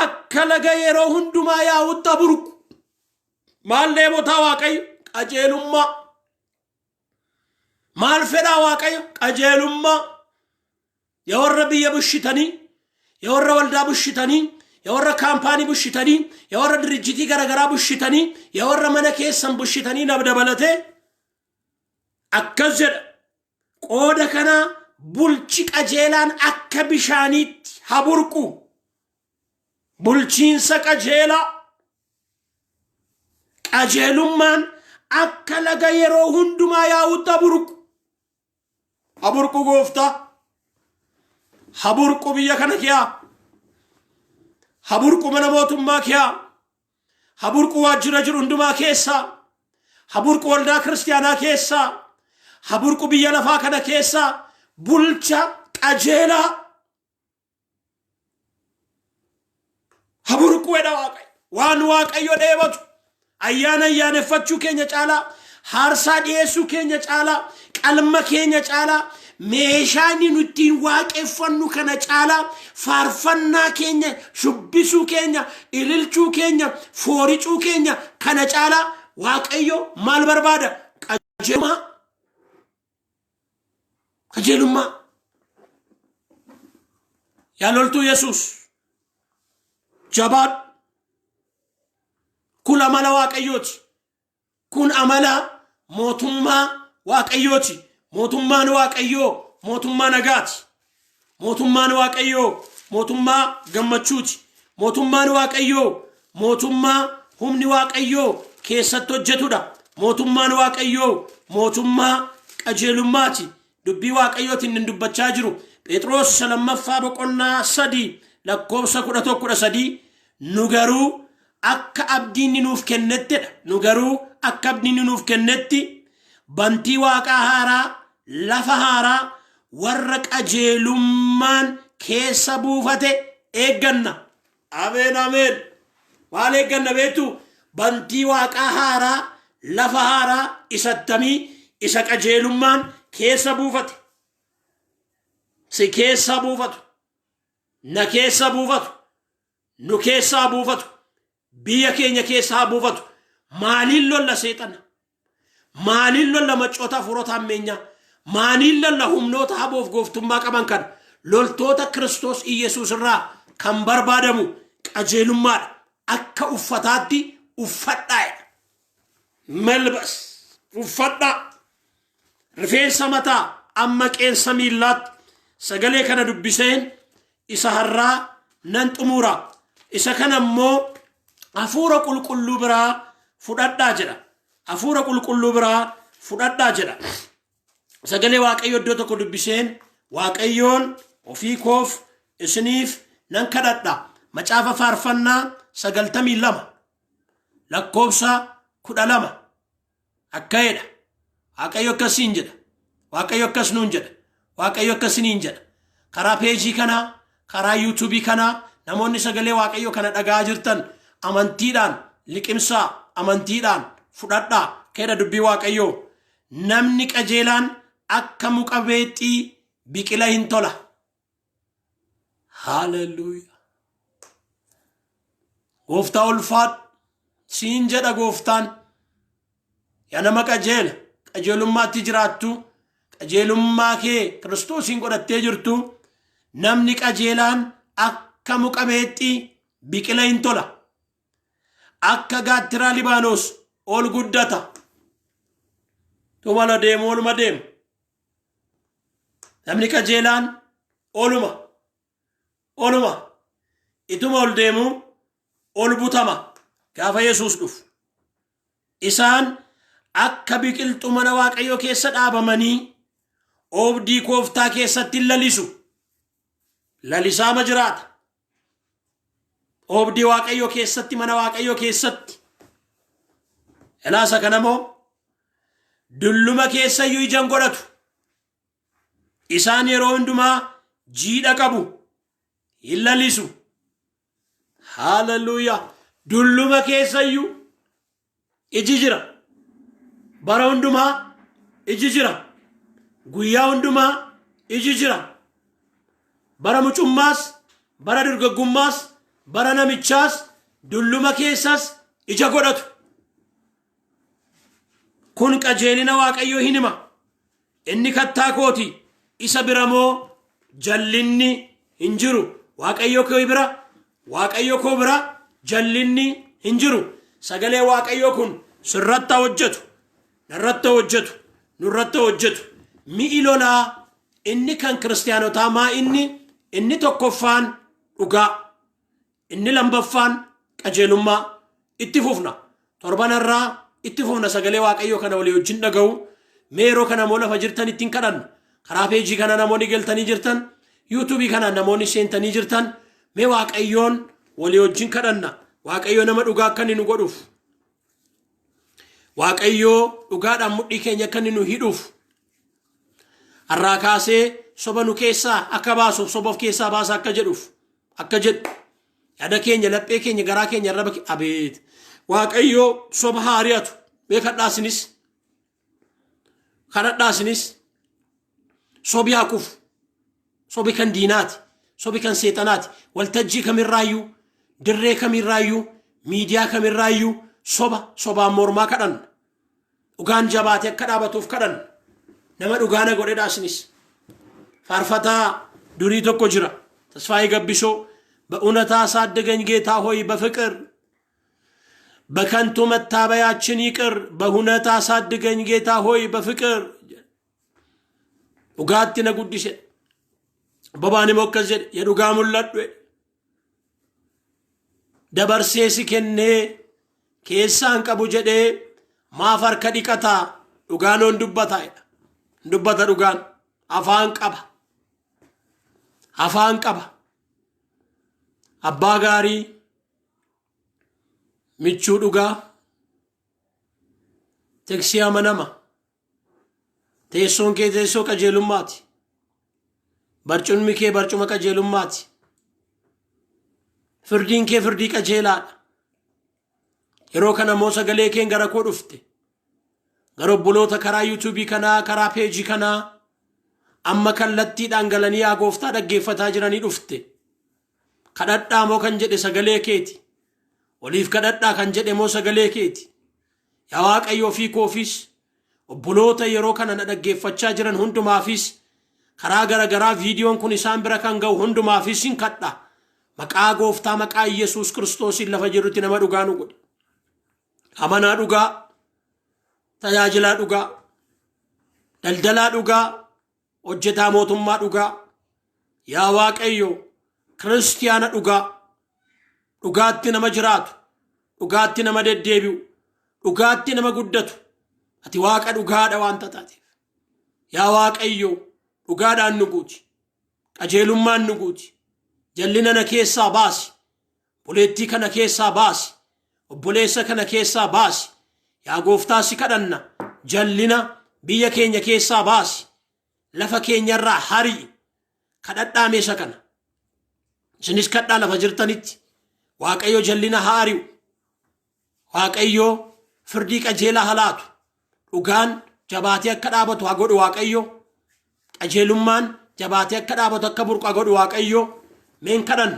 akka laga yeroo hundumaa yaa'utti burqu. Maal deebotaa waaqayyo qajeelummaa. Maal fedhaa waaqayyo qajeelummaa. Yaa warra biyya bushitanii, yaa warra waldaa bushitanii, yaa warra kaampaanii bushitanii, yaa warra dirijjitii garagaraa bushitanii, yaa warra mana keessan bushitanii dabalatee akkas jedha. Qooda kanaa bulchi qajeelaan akka bishaaniitti haa burqu. Bulchiinsa qajeelaa. Qajeelummaan akka laga yeroo hundumaa yaa'utti burqu. Haburqu gooftaa. Haburqu biyya kana kiyaa. Haburqu mana mootummaa kiyaa. Haburqu waajjira jiru hundumaa keessaa. Haburqu waldaa kiristaanaa keessaa. Haburqu biyya lafaa kana keessaa. Bulcha qajeelaa. Haburqu edha waaqayyo. Waan waaqayyo dheebatu. Ayyaana ayyaaneffachuu keenya caalaa. Haarsaa dhiyeessuu keenya caalaa. Qalma keenya caalaa. Meeshaan nuti waaqeffannu kana caalaa. Faarfannaa keenya, shubbisuu keenya, ililchuu keenya, fooricuu keenya kana caalaa. Waaqayyo maal barbaada? Qajeelummaa. Qajeelummaa. Yaa loltuu Yesuus. Jabaadhu. Kun amala waaqayyooti. Kun amala mootummaa waaqayyooti. Mootummaan waaqayyoo mootummaa nagaati. Mootummaan waaqayyoo mootummaa gammachuuti. Mootummaan waaqayyoo mootummaa humni waaqayyoo keessatti hojjetudha. Mootummaan waaqayyoo mootummaa qajeelummaati. Dubbii waaqayyootiin hin dubbachaa jiru. Phexros lammaffaa boqonnaa 3 lakkoofsa 11-13 nu garuu akka abdiin nuuf kennettidha. Nu garuu akka abdiin nuuf kennetti bantii waaqaa haaraa lafa haaraa warra qajeelummaan keessa buufate eegganna. Ameen ameen. Waalee ganna beektu bantii waaqaa haaraa lafa haaraa isattamii isa qajeelummaan keessa buufate. Si keessa buufatu. Na keessa buufatu. Nu keessa buufatu. Biyya keenya keessa buufatu. Maaliin lolla seexana? Maaliin lolla macoota furoota ammeenyaa? Maaliin lolla humnoota haboof gooftummaa qaban kan loltoota Kiristoos Iyesuus irraa kan barbaadamu qajeelummaadha. Akka uffataatti uffadhaa. Melbas uffadhaa. Rifeensa mataa amma qeensa miillaatti sagalee kana dubbiseen isa har'aa nan xumura. Isa kana immoo hafuura qulqulluu biraa fudhadhaa jedha. Hafuura qulqulluu biraa fudhadhaa jedha. Sagalee Waaqayyo iddoo tokko dubbiseen Waaqayyoon ofii koof isiniif nan kadhadha. Macaafa faarfannaa 92 lakkoofsa 12 akka jedha. Waaqayyo akkasiin jedha. Waaqayyo akkas nuun jedha. Waaqayyo akkasiniin jedha. Karaa peejii kanaa, karaa yuutuubii kanaa namoonni sagalee Waaqayyo kana dhagaa jirtan amantiidhaan liqimsaa, amantiidhaan fudhadhaa. Keeda dubbii Waaqayyo namni qajeelaan akka muka beexii biqila hin tola. Hallelujah. Gooftaa ulfaadhu siin jedha gooftaan. Yaa nama qajeela qajeelummaatti jiraattu qajeelummaa kee Kiristoosiin godhattee jirtu namni qajeelaan akka muka beexii biqila hin tola. Akka gaattiraa Libaanos ol guddata. Tumala deemu oluma deemu. Namni qajeelaan oluma ituma ol deemu ol butama gaafa Yesuus dhufu. Isaan akka biqiltuu mana Waaqayyoo keessa dhaabamanii oobdii kooftaa keessatti lalisu. Lalisaama jiraata. Oobdii Waaqayyoo keessatti mana Waaqayyoo keessatti. Elaasa kanamoo dulluma keessayyuu ijaan godhatu. Isaan yeroo hundumaa jiidha qabu. Hin lalisu. Hallelujah. Dulluma keessayyuu iji jira. Bara hundumaa iji jira. Guyyaa hundumaa iji jira. Bara mucummaas, bara dargaggummaas, bara namichaas, dulluma keessas ija godhatu. Kun qajeelina Waaqayyoo hin hima. Inni kattaa kooti. Isa biramoo jallinni hin jiru. Waaqayyo koo bira jallinni hin jiru. Sagalee Waaqayyoo kun sirratti hojjetu. Narratti hojjetu. Nurratti hojjetu. Mi'i lolaa inni kan kiristaanotaa maa inni tokkoffaan dhugaa. Inni lammaffaan qajeelummaa. Itti fufna. Torbanarraa itti fufna sagalee Waaqayyoo kana walii wajjin dhaga'u. Meeroo kana moo lafa jirtan ittiin kadhanna. Karaa peejii kana namoonni galtanii jirtan, yuutuubii kana namoonni seentanii jirtan, mee Waaqayyoon walii wajjin kadhanna. Waaqayyoo nama dhugaa akka inni nu godhuuf. Waaqayyoo dhugaadhaan mudhii keenya akka inni nu hidhuuf. Har'aa kaasee soba nu keessaa akka baasuuf, soba of keessaa baasa akka jedhuuf. Akka jedhu. Yaada keenya, laphee keenya, garaa keenya irra bakki abeet. Waaqayyoo soba haari'atu. Mee kadhadhaasinis. Sobi hakuuf. Sobi kan diinaati. Sobi kan seexanaati. Waltajjii kamirraayyuu, dirree kamirraayyuu, miidiyaa kamirraayyuu sobaan mormaa kadhanna. Dhugaan jabaatee akka dhaabatuuf kadhanna. Nama dhugaana godhedhaasinis. Faarfataa durii tokko jira. Tasfaayee Gabbisoo በእውነታ አሳድገኝ ጌታ ሆይ በፍቅር በከንቱ መታበያችን ይቅር በእውነት አሳድገኝ ጌታ ሆይ በፍቅር ኡጋቲ ነጉዲሽ በባኒ ሞከዘ የዱጋ ሙለዱ ደበርሴሲ ከኔ ኬሳን ቀቡ ጀዴ ማፈር ከዲቀታ ዱጋኖን ዱበታ ዱጋን አፋን ቀባ አባ ጋሪ ሚቹ ዱጋ ተክሲያ መነማ teessoon kee teessoo qajeelummaati. Barcumni kee barcuma qajeelummaati. Firdiin kee firdii qajeelaadha. yeroo kana immoo sagalee keen gara koo dhufte gara obboloota karaa YouTube kanaa karaa page kanaa amma kallattiidhaan galanii yaa gooftaa dhaggeeffataa jiranii dhufte kadhadhaa moo kan jedhe sagalee keeti oliif kadhadhaa kan jedhe moo sagalee keeti yaa Waaqayyo fi koofis obboloota yeroo kana na dhaggeeffachaa jiran hundumaafis karaa garagaraa viidiyoon kun isaan bira kan ga'u hundumaafis hin kadhaa maqaa gooftaa maqaa Yesuus Kiristoosiin lafa jirutti nama dhugaa nu godhe amanaa dhugaa tajaajilaa dhugaa daldalaa dhugaa hojjetaa mootummaa dhugaa yaa Waaqayyo kiristiyaana dhugaa dhugaatti nama jiraatu dhugaatti nama deddeebi'u dhugaatti nama guddatu ati Waaqa dhugaadha waan taateef yaa Waaqayyo dhugaadhaan nu guuti qajeelummaan nu guuti jallina na keessaa baasi buleettii kana keessaa baasi obboleessa kana keessaa baasi yaa gooftaa si kadhanna jallina biyya keenya keessaa baasi lafa keenyarraa harii kadhadhaa meesha kana isinis kadhaa lafa jirtanitti Waaqayyo jallina haariu Waaqayyo firdii qajeelaa halaatu dhugaan jabaatee akka dhaabatu haa godhu Waaqayyo qajeelummaan jabaatee akka dhaabatu akka burqu haa godhu Waaqayyo meen kadhan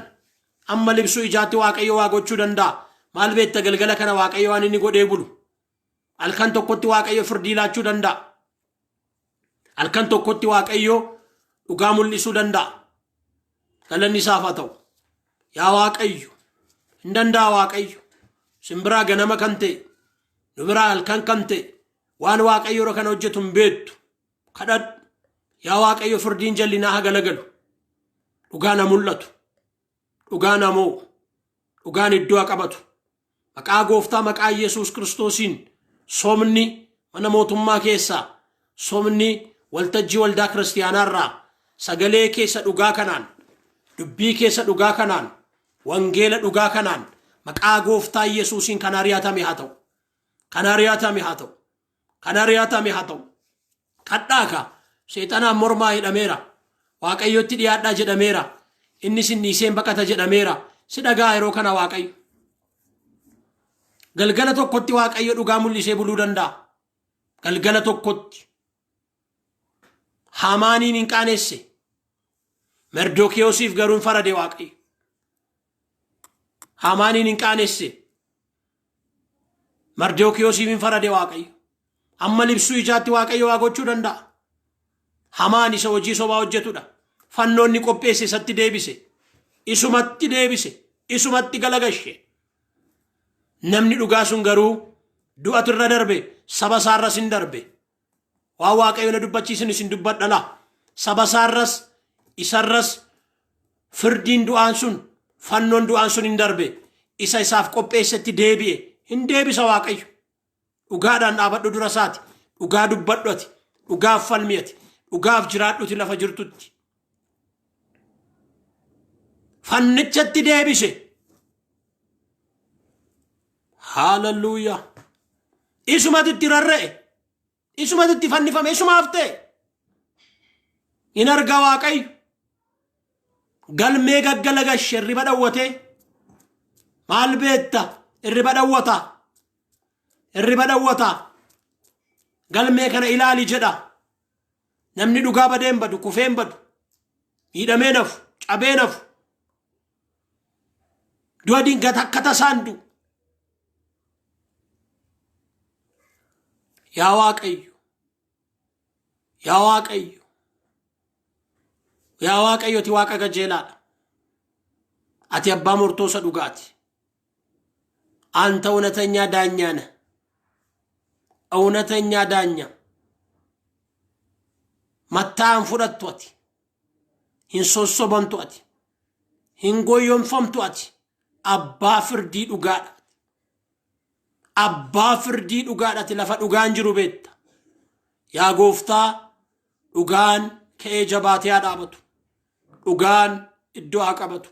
amma libsuu ijaatti Waaqayyo waa gochuu danda'a maal beekta galgala kana Waaqayyo waan inni godhee bulu halkan tokkotti Waaqayyo firdii laachuu danda'a halkan tokkotti Waaqayyo dhugaa mul'isuu danda'a galanni isaaf haa ta'u yaa Waaqayyo hin danda'a Waaqayyo simbiraa ganama kan ta'e nu biraa halkan kan ta'e waan Waaqayyo yeroo kana hojjetu hin beektu kadhadhu yaa Waaqayyo firdiin jallinaa haa galagalu dhugaan haa mul'atu dhugaan haa mo'u dhugaan iddoo haa qabatu maqaa gooftaa maqaa Yesuus Kiristoosiin soomni mana mootummaa keessaa soomni waltajjii waldaa kiristiyaanaarraa sagalee keessa dhugaa kanaan dubbii keessa dhugaa kanaan wangeela dhugaa kanaan maqaa gooftaa Yesuusiin kan ari'atame haa ta'u kan ari'atame haa ta'u kan ari'atame haa ta'u kadhaaka seexanaan mormaa hidhameera Waaqayyotti dhiyaadhaa jedhameera inni sin dhiiseen baqata jedhameera si dhagaa yeroo kana Waaqayyo galgala tokkotti Waaqayyo dhugaa mul'isee buluu danda'a galgala tokkotti Haamaaniin hin qaaneesse Mardookiyoosiif garuu hin farade Waaqayyo Haamaaniin hin qaaneesse Mardookiyoosiif hin farade Waaqayyo amma libsuu ijaatti Waaqayyo waa gochuu danda'a Haamaan isa hojii sobaa hojjetudha fannoonni qopheesse isatti deebise isumatti galagashe namni dhugaa sun garuu du'atu irra darbe saba isaarras hin darbe waa Waaqayyo na dubbachiisin isin dubbadhala saba isaarras isarras firdiin du'aan sun fannoon du'aan sun hin darbe isa isaaf qopheessetti deebi'e hin deebisa Waaqayyo dhugaadhaan dhaabadhu dura isaati dhugaa dubbadhu ati dhugaaf falmi ati dhugaaf jiraadhuti lafa jirtutti fannichatti deebise haalelluuyaa isumatitti rarra'e isumatitti fannifame isumaaf ta'e in arga Waaqayyo galmee gaggala gashe irriba dhawwate maal beetta irriba dhawwata galmee kana ilaali jedha namni dhugaa badeen badu kufeen badu miidhamee nafu cabee nafu du'a dingata akka tasaandu yaa Waaqayyo ati Waaqa gajeelaadha ati abbaa murtoosa dhugaati አንተ እውነተኛ ዳኛ ነህ እውነተኛ ዳኛ መታን ፍረቷት ሂንሶሶ በንቷት ሂንጎዮም ፈምቷት አባ ፍርዲ ዱጋዳት ለፈ ዱጋን ጅሩ ቤት ያ ጎፍታ ዱጋን ከኤጀባት ያዳበቱ ዱጋን እዶ አቀበቱ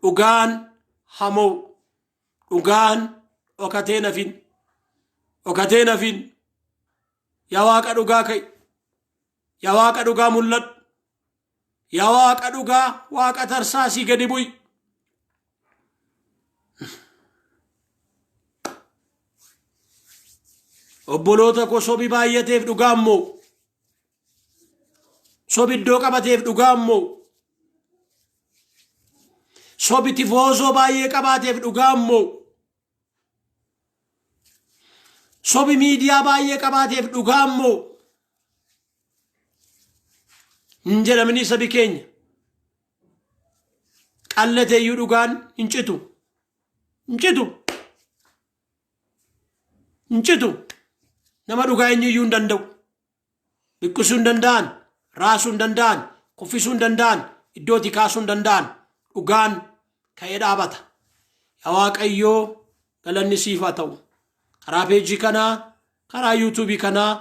ዱጋን ሐሞ ዱጋን ኦከቴነፊን ያዋቀ ዱጋ ከይ ያዋቀ ዱጋ ሙለድ ያዋቀ ዱጋ ዋቀ ተርሳሲ ገዲቡይ obboloota koo sobi baay'ateef dhugaammoo sobi iddoo qabateef dhugaammoo sobi tifoozoo baay'ee qabaateef dhugaammoo sobi miidiyaa baay'ee qabaateef dhugaammoo hin jedhamini sabi keenya qallateeyyuu dhugaan hin citu nama dhugaa eenyuyyuu hin danda'u biqqisuu hin danda'an raasuu hin danda'an kuffisuu hin danda'an iddootti kaasuu hin danda'an dhugaan ka'ee dhaabata. Yaa Waaqayyoo galanni siif haa ta'u. Karaa peejii kanaa karaa yuutuubii kanaa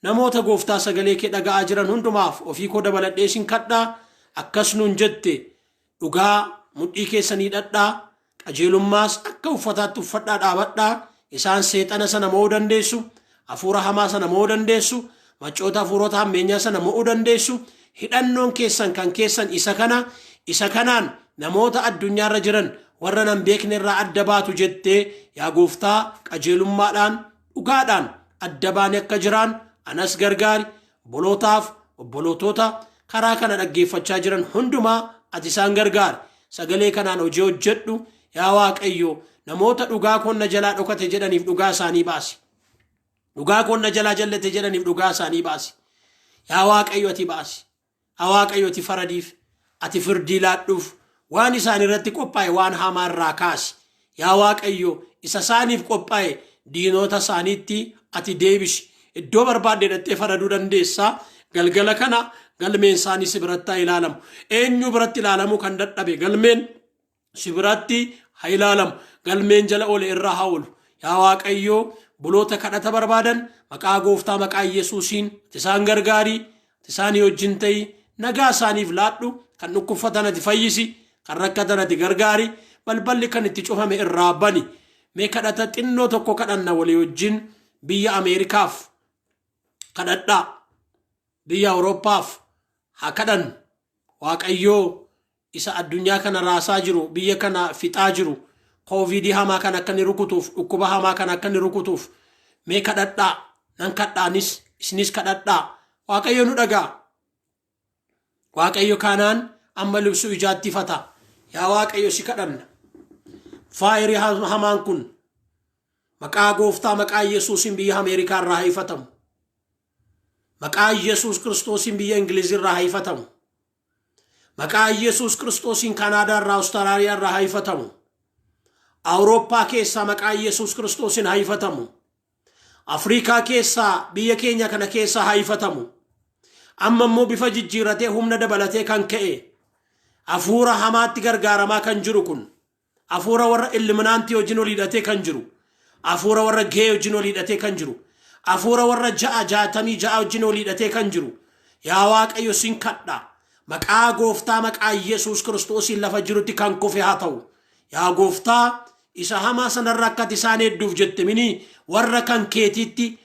namoota gooftaa sagalee kee dhaga'aa jiran hundumaaf ofii koo dabaladhee sin kadhaa akkas nuun jette dhugaa mudhii keessanii dhadhaa qajeelummaas akka uffataatti uffadhaa dhaabadhaa isaan seexana sana mo'uu dandeessu hafuura hamaa sana mo'uu dandeessu machoota hafuurota hammeenyaa sana mo'uu dandeessu hidhannoon keessan kan keessan isa kanaan namoota addunyaarra jiran warra nan beekne irraa adda baatu jettee yaa gooftaa qajeelummaadhaan dhugaadhaan adda baane akka jiraan anas gargaari bolootaaf obbolootota karaa kana dhaggeeffachaa jiran hundumaa ati isaan gargaari sagalee kanaan hojii hojjedhu yaa Waaqayyo namoota dhugaa konna jalaa dhokate jedhaniif dhugaa isaanii baasi dhugaa konna jalaa jallate jedhaniif dhugaa isaanii baasi yaa Waaqayyo ati baasi yaa Waaqayyo ati faradiif ati firdii laadhuuf waan isaan irratti qophaa'e waan hamaa irraa kaasi yaa Waaqayyo isa isaaniif qophaa'e diinota isaaniitti ati deebisi iddoo barbaadde dhattee faraduu dandeessaa galgala kana galmeen isaanii si biratti haa ilaalamu eenyu biratti ilaalamu kan dadhabe galmeen si biratti haa ilaalamu galmeen jala ole irraa haa oolu yaa Waaqayyo buloota kadhata barbaadan maqaa gooftaa maqaa Yesuusiin isaan gargaarii isaanii wajjin ta'ii nagaa isaaniif laadhu kan dhukkubsatan ati fayyisi kan rakkatan ati gargaari balballi kan itti cufame irraa bani mee kadhata xinnoo tokko kadhanna walii wajjin biyya Ameerikaaf kadhadhaa biyya Awurooppaaf haa kadhan Waaqayyoo isa addunyaa kana raasaa jiru biyya kana fixaa jiru koovidii hamaa kan akka ni rukutuuf dhukkuba hamaa kan akka ni rukutuuf mee kadhadhaa nan kadhaanis isinis kadhadhaa Waaqayyo nu dhagaa Waaqayyo kanaan amma libsuu ijaatti fata yaa Waaqayyo si kadhanna faayiri hamaan kun maqaa gooftaa maqaa Yesuusin biyya Ameerikaa irraa haifatamu maqaa Yesuus Kiristoosin biyya Ingiliz irraa haifatamu maqaa Yesuus Kiristoosin Kanaadaa irraa Awustiraaliyaa irraa haifatamu Awurooppaa keessaa maqaa Yesuus Kiristoosin haifatamu Afrikaa keessaa biyya keenya kana keessaa haifatamu amma immoo bifa jijjiiratee humna dabalatee kan ka'e hafuura hamaatti gargaaramaa kan jiru kun hafuura warra illuminaantii wajjin ol hidhatee kan jiru hafuura warra gee wajjin ol hidhatee kan jiru hafuura warra 66 wajjin ol hidhatee kan jiru yaa Waaqayyo sin kadhaa maqaa gooftaa maqaa Yesuus Kiristoosin lafa jirutti kan kufe haa ta'u yaa gooftaa isa hamaa sanarraa akka isaan hedduuf jette mini warra kan keetiitti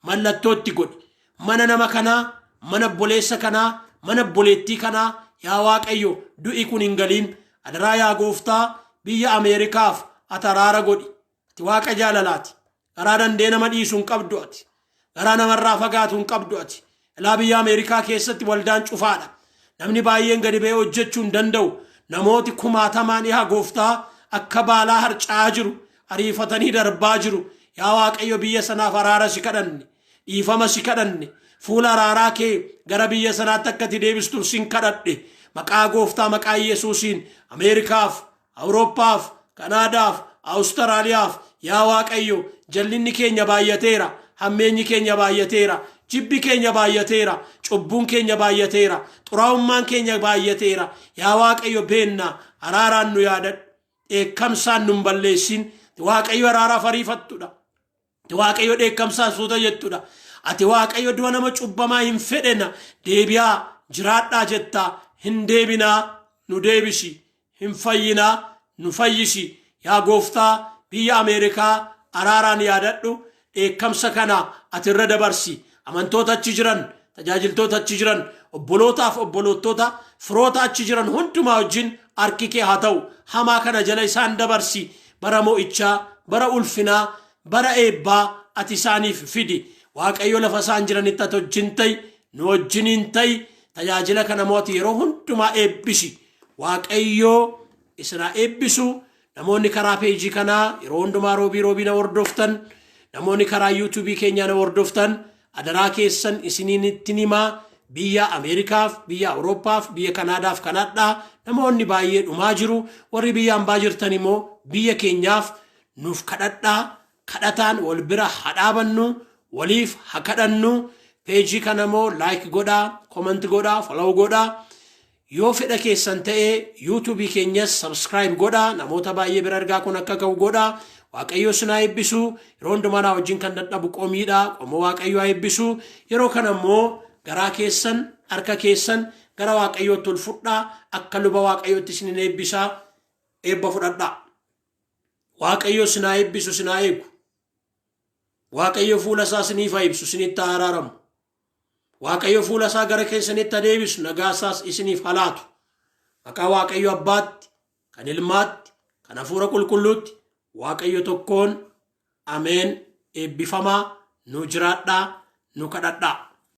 mallattootti godhi mana nama kanaa mana boleessa kanaa mana boleettii kanaa yaa Waaqayyo du'i kun hin galiin adaraa yaa gooftaa biyya Ameerikaaf ataraara godhi ati Waaqa jaalalaati garaa dandee nama dhiisuu hin qabdu ati garaa namarraa fagaatu hin qabdu ati ilaa biyya Ameerikaa keessatti waldaan cufaadha namni baay'een gadi ba'ee hojjechuu hin danda'u namooti kumaatamaan yaa gooftaa akka baalaa harca'aa jiru ariifatanii darbaa jiru yaa Waaqayyo biyya sanaaf araara si kadhanne dhiifama si kadhanne fuula araaraa kee gara biyya sanaatti akka ati deebistuuf sin kadhadhe maqaa gooftaa maqaa Yesuusiin Ameerikaaf Awurooppaaf Kanaadaaf Awustiraaliyaaf yaa Waaqayyo jallinni keenya baay'ateera hammeenyi keenya baay'ateera jibbi keenya baay'ateera cubbuun keenya baay'ateera xuraa'ummaan keenya baay'ateera yaa Waaqayyo beenna araaraan nu yaadadhu dheekkamsaan nu hin balleessin Waaqayyo araaraaf ariifattudha Waaqayyo dheekkamsaan suuta jettudha ati Waaqayyo du'a nama cubbamaa hin fedhena deebi'aa jiraadhaa jettaa hin deebinaa nu deebisi hin fayyinaa nu fayyisi yaa gooftaa biyya Ameerikaa araaraan yaadadhu dheekkamsa kana ati irra dabarsi amantoota achi jiran tajaajiltoota achi jiran obbolootaaf obboloottoota firoota achi jiran hundumaa wajjin harki kee haa ta'u hamaa kana jala isaan dabarsi bara mo'ichaa bara ulfinaa bara eebbaa ati isaaniif fidi. Waaqayyo lafa isaan jiranitti ati wajjin ta'i, nu wajjiniin ta'i. Tajaajila kana mootii yeroo hundumaa eebbisi. Waaqayyo isna eebbisu. Namoonni karaa peejii kanaa yeroo hundumaa roobii na hordoftan, namoonni karaa YouTube keenya na hordoftan, adaraa keessan isiniin ittiin himaa. Biyya Ameerikaaf, biyya Awuroopaaf, biyya Kanaadaaf kanadhaa namoonni baay'ee dhumaa jiru. Warri biyya hambaa jirtan immoo biyya keenyaaf nuuf kadhadhaa. Kadhataan wal bira hadhaabannu, waliif hakadhannu. Peejii kana immoo like godhaa, comment godhaa, follow godhaa. Yoo fedha keessan ta'ee YouTube keenyas subscribe godhaa. Namoota baay'ee bira argaa kun akka ga'u godhaa. Waaqayyo sinaa eebbisu. Yeroo hundumaa na wajjin kan dadhabu qomiidha. Qomoo Waaqayyo eebbisu. Yeroo kana immoo garaa keessan, harka keessan gara Waaqayyootti ol fudhaa. Akka luba Waaqayyootti isinin eebbisaa. Eebba fudhadhaa. Waaqayyo sinaa eebbisu, sinaa eegu. Waaqayyo fuula isaa isiniif haa ibsu, isinitti haa araaramu. Waaqayyo fuula isaa gara keessanitti haa deebisu, nagaa isaas isiniif haa laatu. Maqaa Waaqayyo Abbaatti, kan Ilmaatti, kan Hafuura Qulqulluutti, Waaqayyo tokkoon. Ameen. Eebbifamaa. Nu jiraadhaa, nu kadhadhaa.